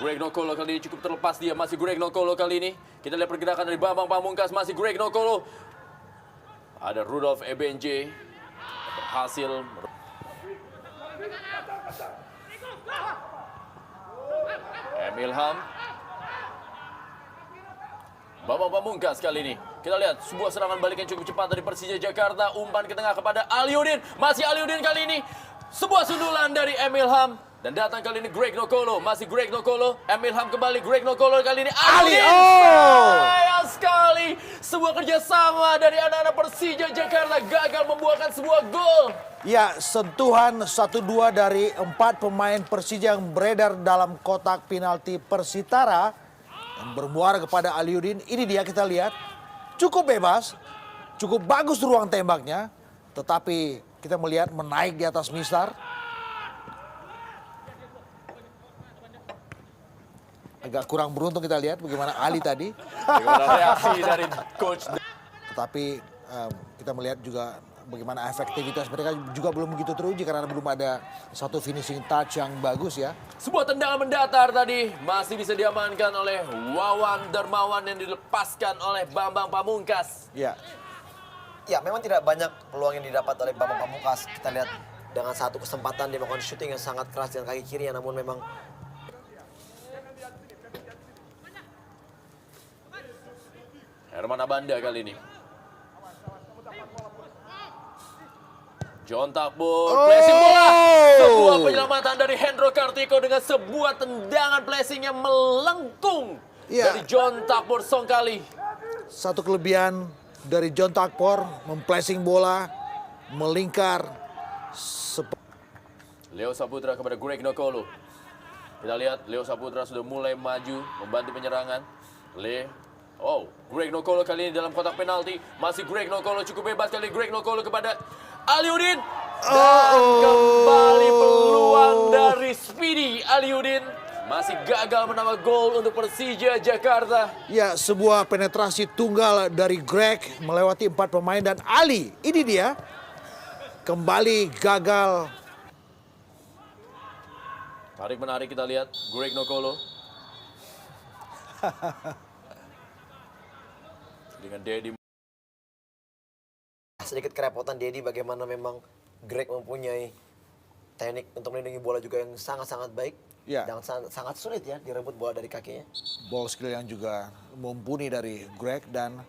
Greg Nokolo kali ini cukup terlepas dia. Masih Greg Nokolo kali ini. Kita lihat pergerakan dari Bambang Pamungkas. Masih Greg Nokolo. Ada Rudolf Ebenje. Berhasil. Emil Ham. Bambang Pamungkas kali ini. Kita lihat sebuah serangan balik yang cukup cepat dari Persija Jakarta. Umpan ke tengah kepada Aliudin. Masih Aliudin kali ini. Sebuah sundulan dari Emil Ham. Dan datang kali ini Greg Nokolo. Masih Greg Nokolo. Emil Ham kembali. Greg Nokolo kali ini. Aliudin. Sayang sekali. Sebuah kerjasama dari anak-anak Persija Jakarta gagal membuahkan sebuah gol. Ya, sentuhan 1-2 dari 4 pemain Persija yang beredar dalam kotak penalti Persitara. Yang bermuara kepada Aliudin. Ini dia kita lihat. Cukup bebas. Cukup bagus ruang tembaknya. Tetapi kita melihat menaik di atas mistar. Agak kurang beruntung kita lihat bagaimana Ali tadi. Bagaimana reaksi dari coach. Tetapi kita melihat juga bagaimana efektivitas mereka juga belum begitu teruji karena belum ada satu finishing touch yang bagus ya. Sebuah tendangan mendatar tadi masih bisa diamankan oleh Wawan Darmawan yang dilepaskan oleh Bambang Pamungkas. Ya. Ya, memang tidak banyak peluang yang didapat oleh Bambang Pamungkas. Kita lihat dengan satu kesempatan dia melakukan syuting yang sangat keras dengan kaki kiri, namun memang Herman Abanda kali ini. John Takbur, placing bola. Sebuah penyelamatan dari Hendro Kartiko dengan sebuah tendangan placing yang melengkung dari John Takbur Songkali. Satu kelebihan dari John Takpor, memplacing bola, melingkar. Leo Saputra kepada Greg Nokolo. Kita lihat Leo Saputra sudah mulai maju, membantu penyerangan. Greg Nokolo kali ini dalam kotak penalti. Masih Greg Nokolo, cukup bebas kali Greg Nokolo kepada Aliudin. Dan kembali peluang dari Speedy Aliudin. Masih gagal menambah gol untuk Persija Jakarta. Ya, sebuah penetrasi tunggal dari Greg melewati 4 pemain dan Ali. Ini dia. Kembali gagal. Tarik menarik kita lihat Greg Nokolo. Dengan Dedi. sedikit kerepotan Dedi bagaimana memang Greg mempunyai teknik untuk melindungi bola juga yang sangat-sangat baik. Ya. Dan sangat sulit ya direbut bola dari kakinya. Ball skill yang juga mumpuni dari Greg dan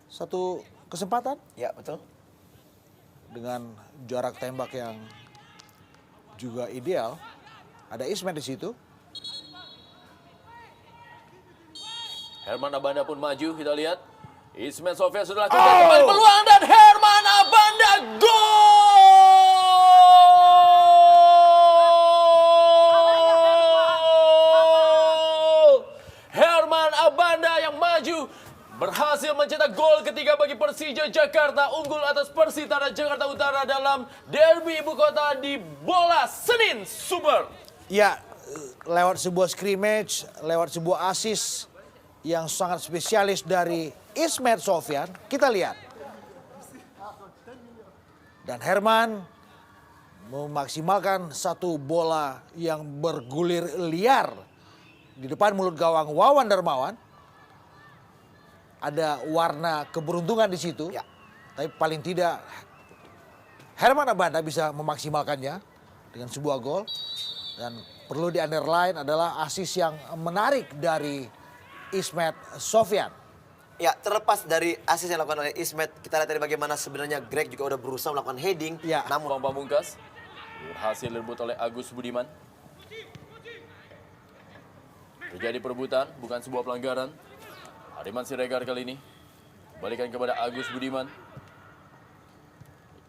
satu kesempatan. Ya, betul. Dengan jarak tembak yang juga ideal. Ada Ismet di situ. Herman Abanda pun maju, kita lihat. Ismet Sofyan sudah lakukan kembali peluang dan Herman Abanda gol! Herman Abanda yang maju berhasil mencetak gol ketiga bagi Persija Jakarta, unggul atas Persitara Jakarta Utara dalam derby ibu kota di bola Senin Super. Ya, lewat sebuah scrimmage, lewat sebuah assist yang sangat spesialis dari Ismet Sofyan. Kita lihat. Dan Herman memaksimalkan satu bola yang bergulir liar di depan mulut gawang Wawan Darmawan. Ada warna keberuntungan di situ. Ya. Tapi paling tidak Herman Abanda bisa memaksimalkannya dengan sebuah gol. Dan perlu di-underline adalah assist yang menarik dari Ismet Sofyan. Ya, terlepas dari assist yang dilakukan oleh Ismet, kita lihat tadi bagaimana sebenarnya Greg juga udah berusaha melakukan heading. Ya. Namun Bang Pamungkas berhasil direbut oleh Agus Budiman. Terjadi perebutan, bukan sebuah pelanggaran. Hariman Siregar kali ini balikan kepada Agus Budiman.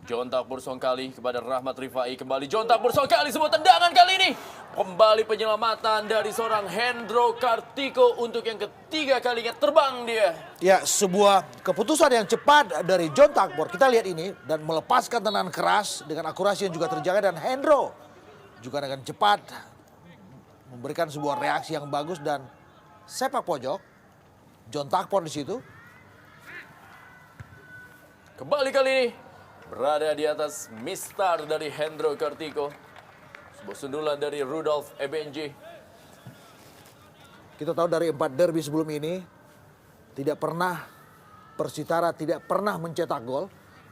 John Takbur Songkali kepada Rahmat Rifai. Kembali John Takbur Songkali, sebuah tendangan kali ini. Kembali penyelamatan dari seorang Hendro Kartiko untuk yang ketiga kalinya terbang dia. Ya, sebuah keputusan yang cepat dari John Takbor. Kita lihat ini dan melepaskan tendangan keras dengan akurasi yang juga terjaga. Dan Hendro juga dengan cepat memberikan sebuah reaksi yang bagus dan sepak pojok. John Takbor di situ. Kembali kali ini berada di atas mistar dari Hendro Kartiko. Sebuah sundulan dari Rudolf Ebenje. Kita tahu dari 4 derby sebelum ini, tidak pernah Persitara tidak pernah mencetak gol.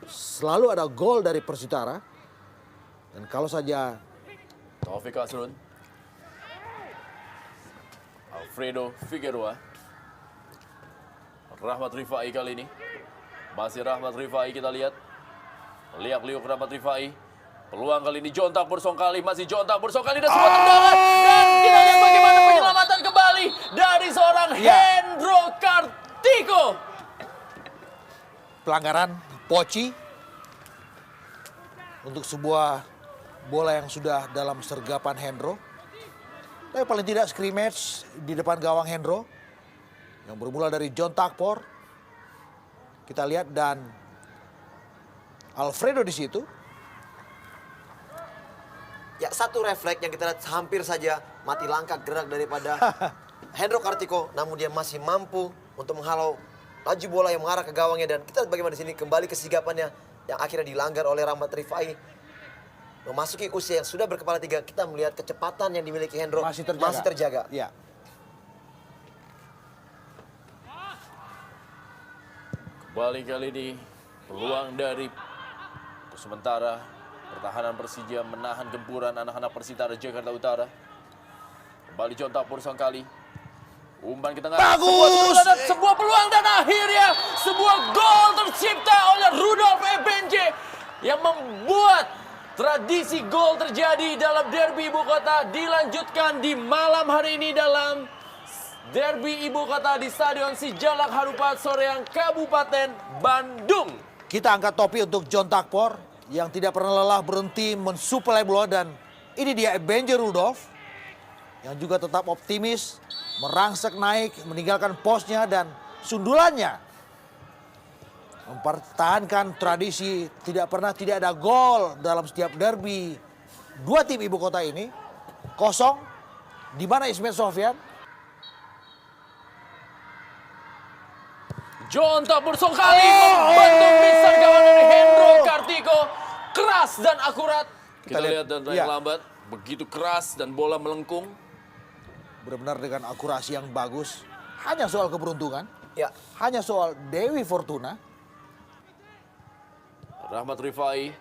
Selalu ada gol dari Persitara. Dan kalau saja Taufik Asrun, Alfredo Figueroa, Rahmat Rifai kali ini. Masih Rahmat Rifai kita lihat. Liak-liuk Rahmat Rifai. Peluang kali ini John Tak Borsongkali. Masih John Tak Borsongkali dan sebuah tendangan. Dan kita lihat bagaimana penyelamatan kembali dari seorang Hendro Kartiko. pelanggaran Poci untuk sebuah bola yang sudah dalam sergapan Hendro. Tapi paling tidak scrimmage di depan gawang Hendro yang bermula dari John Takpor. Kita lihat dan Alfredo di situ. Ya, satu refleks yang kita lihat hampir saja mati langkah gerak daripada Hendro Kartiko, namun dia masih mampu untuk menghalau laju bola yang mengarah ke gawangnya, dan kita lihat bagaimana di sini kembali kesigapannya yang akhirnya dilanggar oleh Rahmat Rifai. Memasuki usia yang sudah berkepala 3, kita melihat kecepatan yang dimiliki Hendro Masih terjaga. Ya. Kembali kali ini peluang dari sementara pertahanan Persija menahan gempuran anak-anak Persitara Jakarta Utara. Kembali John Tak Borsongkali. Umpan ke tengah. Bagus! Sebuah peluang dan akhirnya sebuah gol tercipta oleh Rudolf Ebenje yang membuat tradisi gol terjadi dalam derby ibu kota dilanjutkan di malam hari ini dalam derby ibu kota di Stadion Sijalak Harupat Soreang Kabupaten Bandung. Kita angkat topi untuk John Takpor yang tidak pernah lelah berhenti mensuplai bola, dan ini dia Ebenje Rudolf yang juga tetap optimis, merangsek naik, meninggalkan posnya dan sundulannya mempertahankan tradisi tidak ada gol dalam setiap derby dua tim ibu kota ini. Kosong, di mana Ismet Sofyan? John Tak Borsongkali membentuk misal gawang dari Hendro Kartiko. Keras dan akurat. Kita lihat dan naik lambat. Begitu keras dan bola melengkung. Benar-benar dengan akurasi yang bagus. Hanya soal keberuntungan. Ya, Hanya soal Dewi Fortuna. Rahmat Rifai.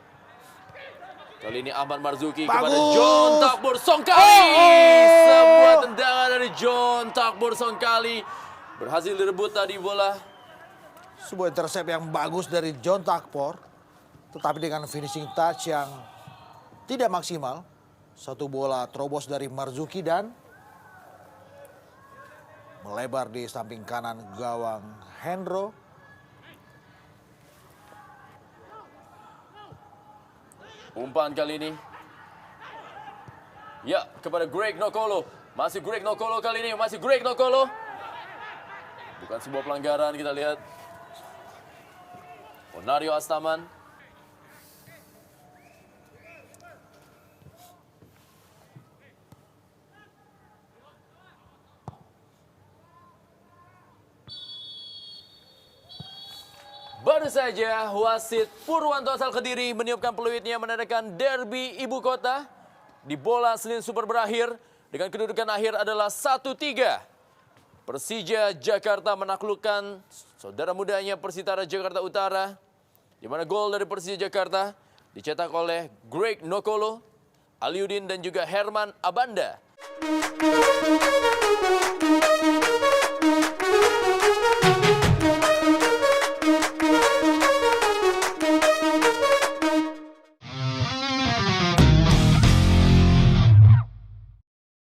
Kali ini Ahmad Marzuki Bagus. kepada John Tak Borsongkali. Sebuah tendangan dari John Tak Borsongkali. Berhasil direbut tadi bola. Sebuah intercept yang bagus dari John Takpor. Tetapi dengan finishing touch yang tidak maksimal. Satu bola terobos dari Marzuki dan melebar di samping kanan gawang Hendro. Umpan kali ini. Ya, kepada Greg Nokolo. Masih Greg Nokolo kali ini. Masih Greg Nokolo. Bukan sebuah pelanggaran, kita lihat. Onario Astaman. Baru saja wasit Purwanto asal Kediri meniupkan peluitnya menandakan derby ibu kota. Di bola Senin Super berakhir dengan kedudukan akhir adalah 1-3. Persija Jakarta menaklukkan saudara mudanya Persitara Jakarta Utara, di mana gol dari Persija Jakarta dicetak oleh Greg Nokolo, Aliudin dan juga Herman Abanda.